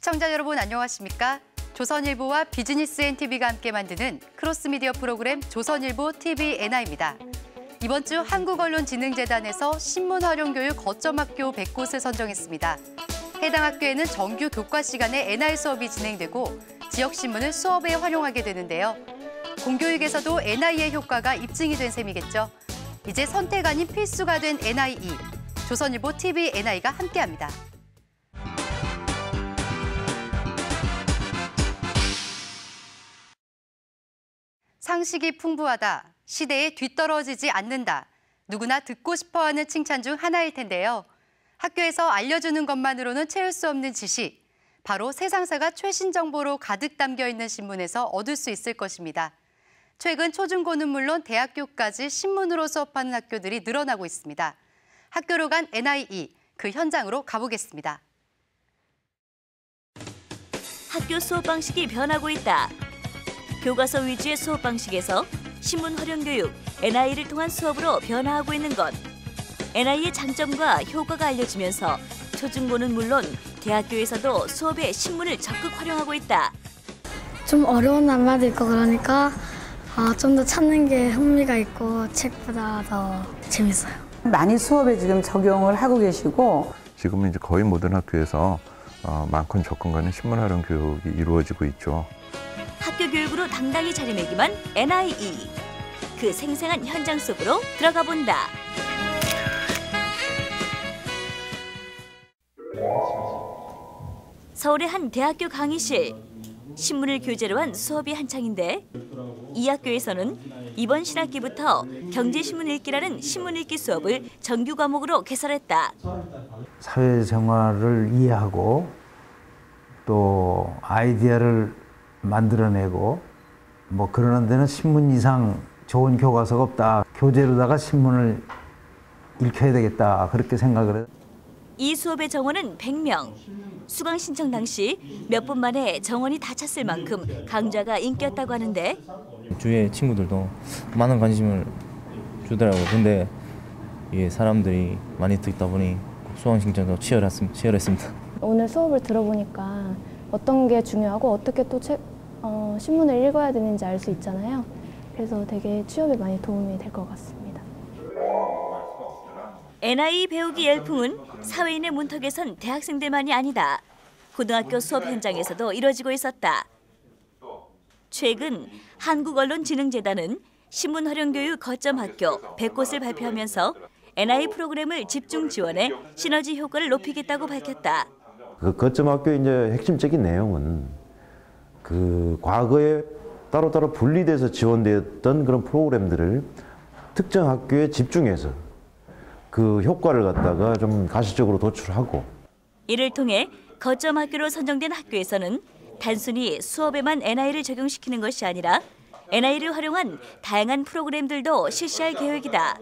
시청자 여러분 안녕하십니까? 조선일보와 비즈니스 NTV가 함께 만드는 크로스미디어 프로그램 조선일보 TV NI입니다. 이번 주 한국언론진흥재단에서 신문활용교육 거점학교 100곳을 선정했습니다. 해당 학교에는 정규 교과 시간에 NI 수업이 진행되고 지역신문을 수업에 활용하게 되는데요. 공교육에서도 NI의 효과가 입증이 된 셈이겠죠. 이제 선택 아닌 필수가 된 NI2. 조선일보 TV NI가 함께합니다. 상식이 풍부하다, 시대에 뒤떨어지지 않는다. 누구나 듣고 싶어하는 칭찬 중 하나일 텐데요. 학교에서 알려주는 것만으로는 채울 수 없는 지식. 바로 세상사가 최신 정보로 가득 담겨 있는 신문에서 얻을 수 있을 것입니다. 최근 초중고는 물론 대학교까지 신문으로 수업하는 학교들이 늘어나고 있습니다. 학교로 간 NI2, 그 현장으로 가보겠습니다. 학교 수업 방식이 변하고 있다. 교과서 위주의 수업 방식에서 신문 활용 교육, NI를 통한 수업으로 변화하고 있는 것. NI의 장점과 효과가 알려지면서 초중고는 물론 대학교에서도 수업에 신문을 적극 활용하고 있다. 좀 어려운 낱말도 있고 그러니까 좀 더 찾는 게 흥미가 있고 책보다 더 재밌어요. 많이 수업에 지금 적용을 하고 계시고 지금은 이제 거의 모든 학교에서 많건 적건 간에 신문 활용 교육이 이루어지고 있죠. 학교 교육으로 당당히 자리매김한 NI2. 그 생생한 현장 속으로 들어가 본다. 서울의 한 대학교 강의실. 신문을 교재로 한 수업이 한창인데 이 학교에서는 이번 신학기부터 경제신문 읽기라는 신문 읽기 수업을 정규 과목으로 개설했다. 사회생활을 이해하고 또 아이디어를 만들어내고 뭐 그러는 데는 신문 이상 좋은 교과서가 없다. 교재로다가 신문을 읽혀야 되겠다. 그렇게 생각을 해요. 이 수업의 정원은 100명. 수강 신청 당시 몇 분 만에 정원이 다 찼을 만큼 강좌가 인기였다고 하는데 주위의 친구들도 많은 관심을 주더라고요. 근데 이게 사람들이 많이 듣다 보니 수강 신청도 치열했습니다. 오늘 수업을 들어보니까 어떤 게 중요하고 어떻게 또 신문을 읽어야 되는지 알 수 있잖아요. 그래서 되게 취업에 많이 도움이 될 것 같습니다. NI 배우기 열풍은 사회인의 문턱에 선 대학생들만이 아니다. 고등학교 수업 현장에서도 이뤄지고 있었다. 최근 한국언론진흥재단은 신문활용교육 거점학교 100곳을 발표하면서 NI 프로그램을 집중 지원해 시너지 효과를 높이겠다고 밝혔다. 그 거점학교의 이제 핵심적인 내용은 그 과거에 따로따로 분리돼서 지원되었던 그런 프로그램들을 특정 학교에 집중해서 그 효과를 갖다가 좀 가시적으로 도출하고 이를 통해 거점 학교로 선정된 학교에서는 단순히 수업에만 NI를 적용시키는 것이 아니라 NI를 활용한 다양한 프로그램들도 실시할 계획이다.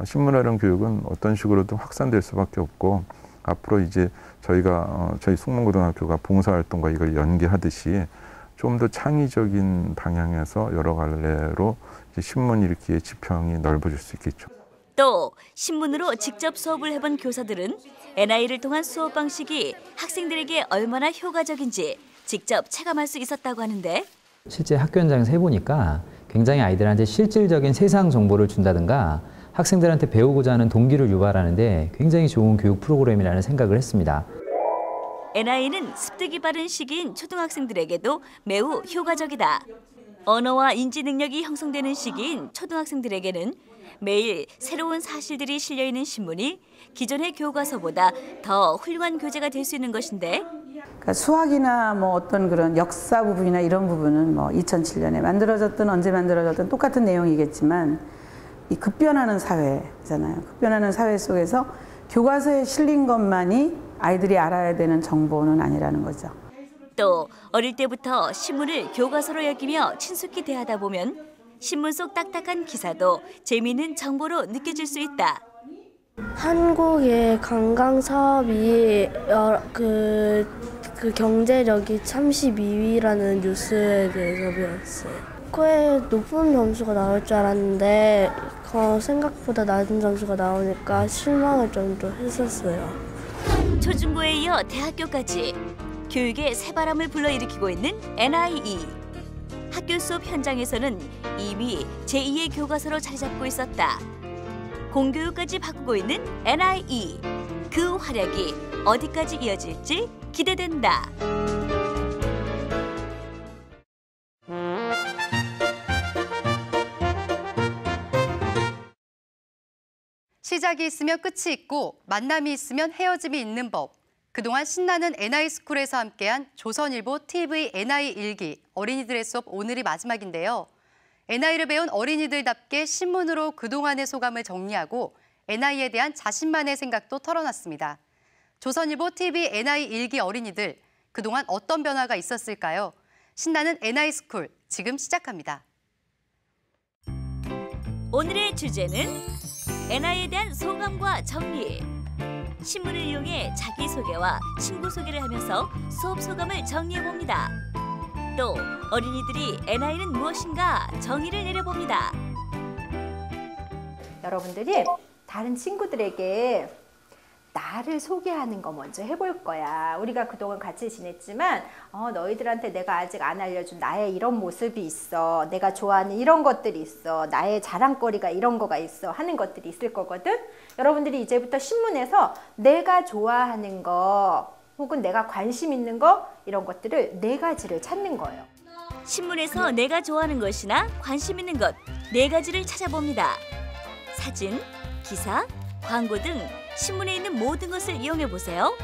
신문 활용 교육은 어떤 식으로든 확산될 수밖에 없고 앞으로 이제 저희 숙문고등학교가 봉사활동과 이걸 연계하듯이 좀 더 창의적인 방향에서 여러 갈래로 신문 읽기의 지평이 넓어질 수 있겠죠. 또 신문으로 직접 수업을 해본 교사들은 NI를 통한 수업 방식이 학생들에게 얼마나 효과적인지 직접 체감할 수 있었다고 하는데 실제 학교 현장에서 해보니까 굉장히 아이들한테 실질적인 세상 정보를 준다든가 학생들한테 배우고자 하는 동기를 유발하는 데 굉장히 좋은 교육 프로그램이라는 생각을 했습니다. NI는 습득이 빠른 시기인 초등학생들에게도 매우 효과적이다. 언어와 인지 능력이 형성되는 시기인 초등학생들에게는 매일 새로운 사실들이 실려있는 신문이 기존의 교과서보다 더 훌륭한 교재가 될 수 있는 것인데 그러니까 수학이나 뭐 어떤 그런 역사 부분이나 이런 부분은 뭐 2007년에 만들어졌든 언제 만들어졌든 똑같은 내용이겠지만 이 급변하는 사회잖아요. 급변하는 사회 속에서 교과서에 실린 것만이 아이들이 알아야 되는 정보는 아니라는 거죠. 또 어릴 때부터 신문을 교과서로 여기며 친숙히 대하다 보면 신문 속 딱딱한 기사도 재미있는 정보로 느껴질 수 있다. 한국의 관광 사업이 그 경제력이 32위라는 뉴스에 대해서 배웠어요. 코에 높은 점수가 나올 줄 알았는데 생각보다 낮은 점수가 나오니까 실망을 좀 했었어요. 초중고에 이어 대학교까지 교육의 새바람을 불러일으키고 있는 NIE. 학교 수업 현장에서는 이미 제2의 교과서로 자리 잡고 있었다. 공교육까지 바꾸고 있는 NIE. 그 활약이 어디까지 이어질지 기대된다. 시작이 있으면 끝이 있고 만남이 있으면 헤어짐이 있는 법. 그동안 신나는 NI스쿨에서 함께한 조선일보 TV NI 일기 어린이들의 수업 오늘이 마지막인데요. NI를 배운 어린이들답게 신문으로 그동안의 소감을 정리하고 NI에 대한 자신만의 생각도 털어놨습니다. 조선일보 TV NI 일기 어린이들, 그동안 어떤 변화가 있었을까요? 신나는 NI스쿨 지금 시작합니다. 오늘의 주제는 NI에 대한 소감과 정리. 신문을 이용해 자기소개와 친구 소개를 하면서 수업 소감을 정리해봅니다. 또 어린이들이 NI는 무엇인가 정의를 내려봅니다. 여러분들이 다른 친구들에게 나를 소개하는 거 먼저 해볼 거야. 우리가 그동안 같이 지냈지만 너희들한테 내가 아직 안 알려준 나의 이런 모습이 있어. 내가 좋아하는 이런 것들이 있어. 나의 자랑거리가 이런 거가 있어. 하는 것들이 있을 거거든. 여러분들이 이제부터 신문에서 내가 좋아하는 거 혹은 내가 관심 있는 거 이런 것들을 4가지를 찾는 거예요. 신문에서 내가 좋아하는 것이나 관심 있는 것 4가지를 찾아봅니다. 사진, 기사, 광고 등 신문에 있는 모든 것을 이용해 보세요.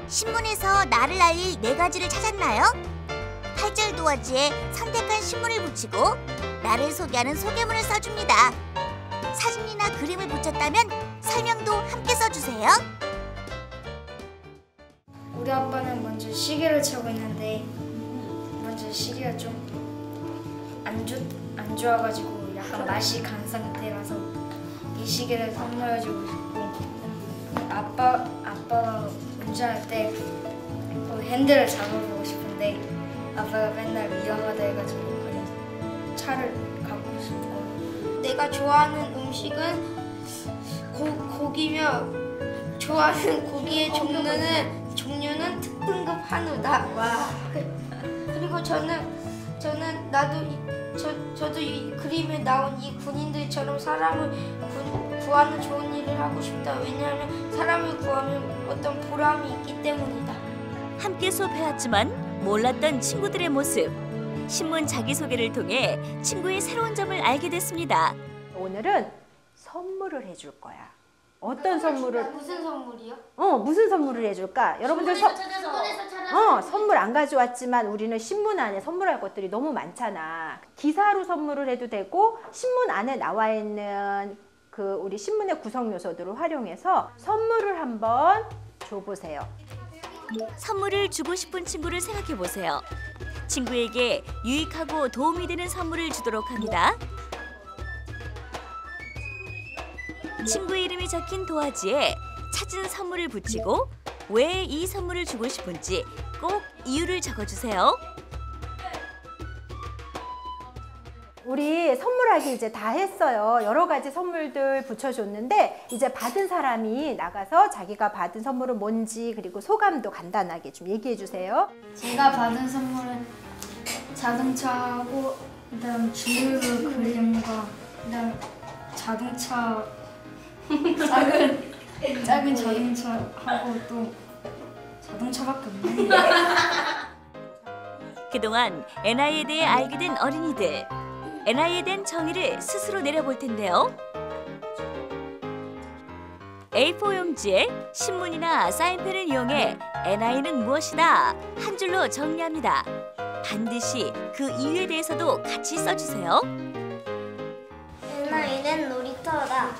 신문에서 나를 알릴 4가지를 찾았나요? 8절 도화지에 선택한 신문을 붙이고 나를 소개하는 소개문을 써줍니다. 사진이나 그림을 붙였다면 설명도 함께 써주세요. 우리 아빠는 먼저 시계를 차고 있는데 먼저 시계가 좀 안 좋아가지고 약간 맛이 간 상태라서 이 시계를 선물해주고 싶고 아빠가 운전할 때 핸들을 잡아보고 싶은데 아빠가 맨날 위험하다 해가지고 그냥 차를 갖고 싶고 내가 좋아하는 음식은 고기며 좋아하는 고기의 종류는 특등급 한우다. 와. 그리고 저도 이 그림에 나온 이 군인들처럼 사람을 구하는 좋은 일을 하고 싶다. 왜냐하면 사람을 구하면 어떤 보람이 있기 때문이다. 함께 수업해왔지만 몰랐던 친구들의 모습. 신문 자기소개를 통해 친구의 새로운 점을 알게 됐습니다. 오늘은 선물을 해줄 거야. 어떤 선물을? 무슨 선물이요? 무슨 선물을 해줄까? 여러분들 선물 안 가져왔지만 우리는 신문 안에 선물할 것들이 너무 많잖아. 기사로 선물을 해도 되고 신문 안에 나와 있는 우리 신문의 구성 요소들을 활용해서 선물을 한번 줘보세요. 선물을 주고 싶은 친구를 생각해 보세요. 친구에게 유익하고 도움이 되는 선물을 주도록 합니다. 친구의 이름이 적힌 도화지에 찾은 선물을 붙이고 왜 이 선물을 주고 싶은지 꼭 이유를 적어주세요. 우리 선물하기 이제 다 했어요. 여러 가지 선물들 붙여줬는데 이제 받은 사람이 나가서 자기가 받은 선물은 뭔지 그리고 소감도 간단하게 좀 얘기해 주세요. 제가 받은 선물은 자동차하고 그다음 주유구 그림과 그다음 자동차 작은 자동차하고 또 자동차밖에 없네. 그동안 NI에 대해 알게 된 어린이들. NI에 대한 정의를 스스로 내려볼 텐데요. A4 용지에 신문이나 사인펜을 이용해 NI는 무엇이다 한 줄로 정리합니다. 반드시 그 이유에 대해서도 같이 써주세요. NI는 놀이터다.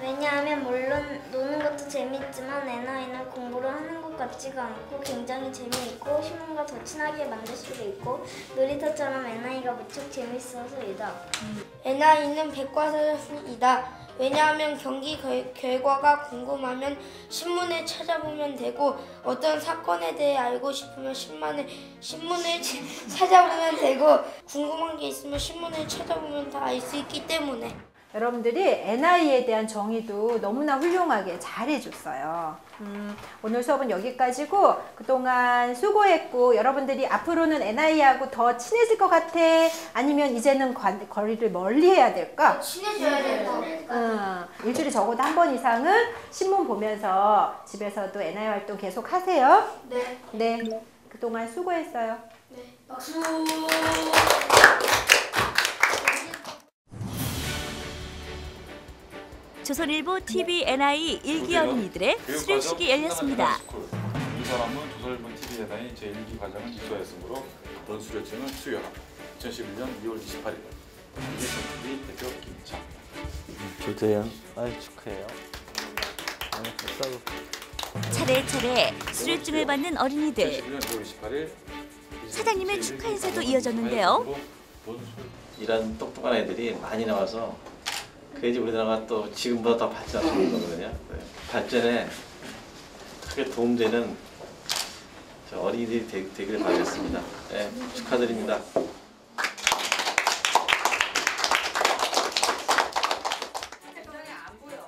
왜냐하면 물론 노는 것도 재밌지만 NI는 공부를 하는 것 같지가 않고 굉장히 재미있고 신문과 더 친하게 만들 수도 있고 놀이터처럼 NI가 무척 재밌어서이다. NI는 백과사전이다. 왜냐하면 경기 결과가 궁금하면 신문을 찾아보면 되고 어떤 사건에 대해 알고 싶으면 신문을 찾아보면 되고 궁금한 게 있으면 신문을 찾아보면 다 알 수 있기 때문에. 여러분들이 NI에 대한 정의도 너무나 훌륭하게 잘 해줬어요. 오늘 수업은 여기까지고 그동안 수고했고 여러분들이 앞으로는 NI하고 더 친해질 것 같아? 아니면 이제는 거리를 멀리 해야 될까? 친해져야 된다. 일주일에 적어도 한 번 이상은 신문 보면서 집에서도 NI 활동 계속 하세요. 네. 네. 그동안 수고했어요. 네. 박수. 조선일보 TV NI 일기 어린이들의 수료식이 열렸습니다. 이 사람은 조선일보 TV NI 제1기 과정을 입소했으므로 본 수료증을 수여함. 2011년 2월 28일 이기선 대표 김창. 조재현, 축하해요. 차례차례 수료증을 받는 어린이들. 2011년 2월 28일 사장님의 축하 인사도 이어졌는데요. 이런 똑똑한 애들이 많이 나와서 그래야지 우리나라가 또 지금보다 더 발전하는 거거든요. 발전에 크게 도움되는 어린이들이 되기를 바라겠습니다. 네, 축하드립니다.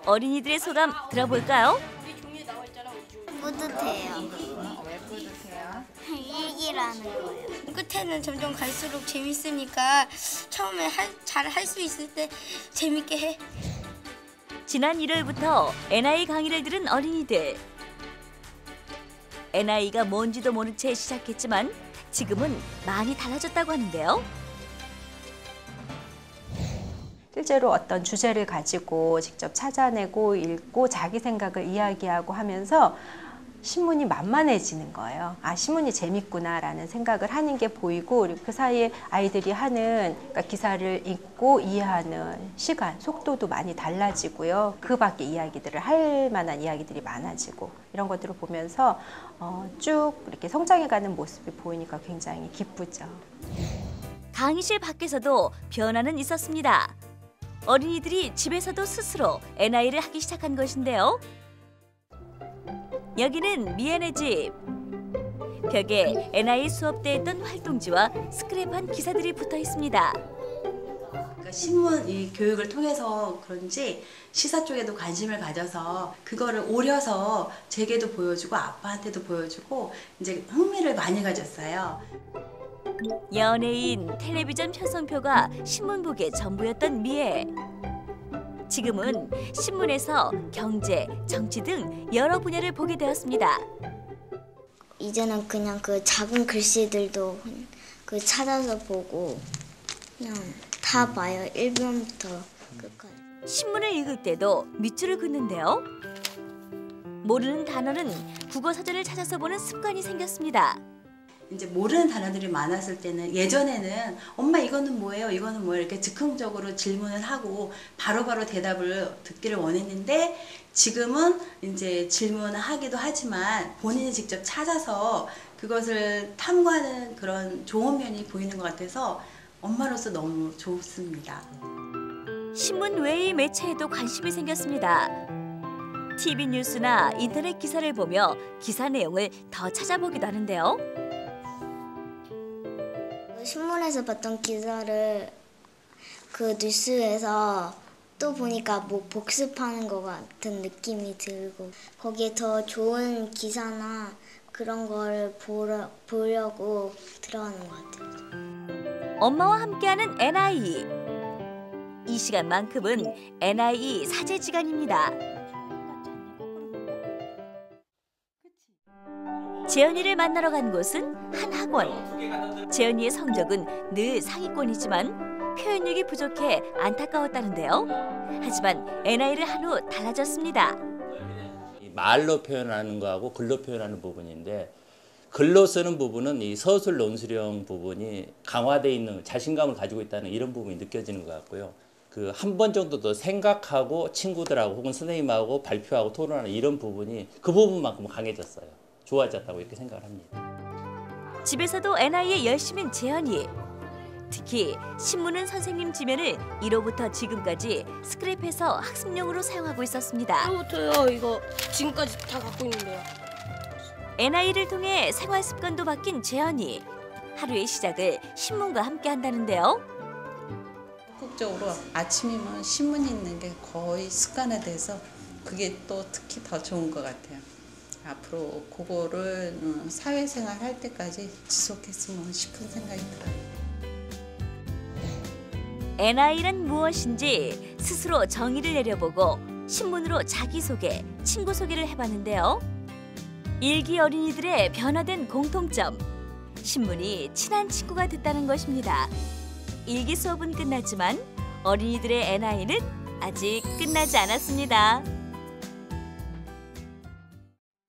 어린이들의 소감 들어볼까요? 뿌듯해요. 왜 뿌듯해요? 일기라는 거예요. 끝에는 점점 갈수록 재밌으니까 처음에 잘 할 수 있을 때 재밌게 해. 지난 1월부터 NI 강의를 들은 어린이들. NI가 뭔지도 모른 채 시작했지만 지금은 많이 달라졌다고 하는데요. 실제로 어떤 주제를 가지고 직접 찾아내고 읽고 자기 생각을 이야기하고 하면서 신문이 만만해지는 거예요. 아, 신문이 재밌구나라는 생각을 하는 게 보이고 그리고 그 사이에 아이들이 하는 그러니까 기사를 읽고 이해하는 시간, 속도도 많이 달라지고요. 그 밖에 이야기들을 할 만한 이야기들이 많아지고 이런 것들을 보면서 쭉 이렇게 성장해가는 모습이 보이니까 굉장히 기쁘죠. 강의실 밖에서도 변화는 있었습니다. 어린이들이 집에서도 스스로 NI를 하기 시작한 것인데요. 여기는 미애네 집. 벽에 NI 수업 때 했던 활동지와 스크랩한 기사들이 붙어 있습니다. 그러니까 신문 이 교육을 통해서 그런지 시사 쪽에도 관심을 가져서 그거를 오려서 제게도 보여주고 아빠한테도 보여주고 이제 흥미를 많이 가졌어요. 연예인, 텔레비전 편성표가 신문북의 전부였던 미애. 지금은 신문에서 경제, 정치 등 여러 분야를 보게 되었습니다. 이제는 그냥 그 작은 글씨들도 그 찾아서 보고 그냥 다 봐요. 1번부터 끝까지. 신문을 읽을 때도 밑줄을 긋는데요. 모르는 단어는 국어 사전을 찾아서 보는 습관이 생겼습니다. 이제 모르는 단어들이 많았을 때는 예전에는 엄마 이거는 뭐예요? 이거는 뭐예요? 이렇게 즉흥적으로 질문을 하고 바로바로 대답을 듣기를 원했는데 지금은 이제 질문을 하기도 하지만 본인이 직접 찾아서 그것을 탐구하는 그런 좋은 면이 보이는 것 같아서 엄마로서 너무 좋습니다. 신문 외의 매체에도 관심이 생겼습니다. TV 뉴스나 인터넷 기사를 보며 기사 내용을 더 찾아보기도 하는데요. 신문에서 봤던 기사를 그 뉴스에서 또 보니까 뭐 복습하는 것 같은 느낌이 들고 거기에 더 좋은 기사나 그런 걸 보려고 들어가는 것 같아요. 엄마와 함께하는 NI. 이 시간만큼은 NI 사제지간입니다. 재현이를 만나러 간 곳은 한 학원. 재현이의 성적은 늘 상위권이지만 표현력이 부족해 안타까웠다는데요. 하지만 NI를 한 후 달라졌습니다. 말로 표현하는 거하고 글로 표현하는 부분인데 글로 쓰는 부분은 이 서술 논술형 부분이 강화되어 있는 자신감을 가지고 있다는 이런 부분이 느껴지는 것 같고요. 그 한 번 정도 더 생각하고 친구들하고 혹은 선생님하고 발표하고 토론하는 이런 부분이 그 부분만큼 강해졌어요. 좋아졌다고 이렇게 생각을 합니다. 집에서도 NI에 열심인 재현이. 특히 신문은 선생님 지면을 1호부터 지금까지 스크랩해서 학습용으로 사용하고 있었습니다. 1호부터요. 이거 지금까지 다 갖고 있는데요. NI를 통해 생활 습관도 바뀐 재현이. 하루의 시작을 신문과 함께 한다는데요. 반복적으로 아침이면 신문 읽는 게 거의 습관화돼서 그게 또 특히 더 좋은 것 같아요. 앞으로 그거를 사회생활 할 때까지 지속했으면 싶은 생각이 들어요. NI란 무엇인지 스스로 정의를 내려보고 신문으로 자기소개, 친구 소개를 해봤는데요. 일기 어린이들의 변화된 공통점, 신문이 친한 친구가 됐다는 것입니다. 일기 수업은 끝났지만 어린이들의 NI는 아직 끝나지 않았습니다.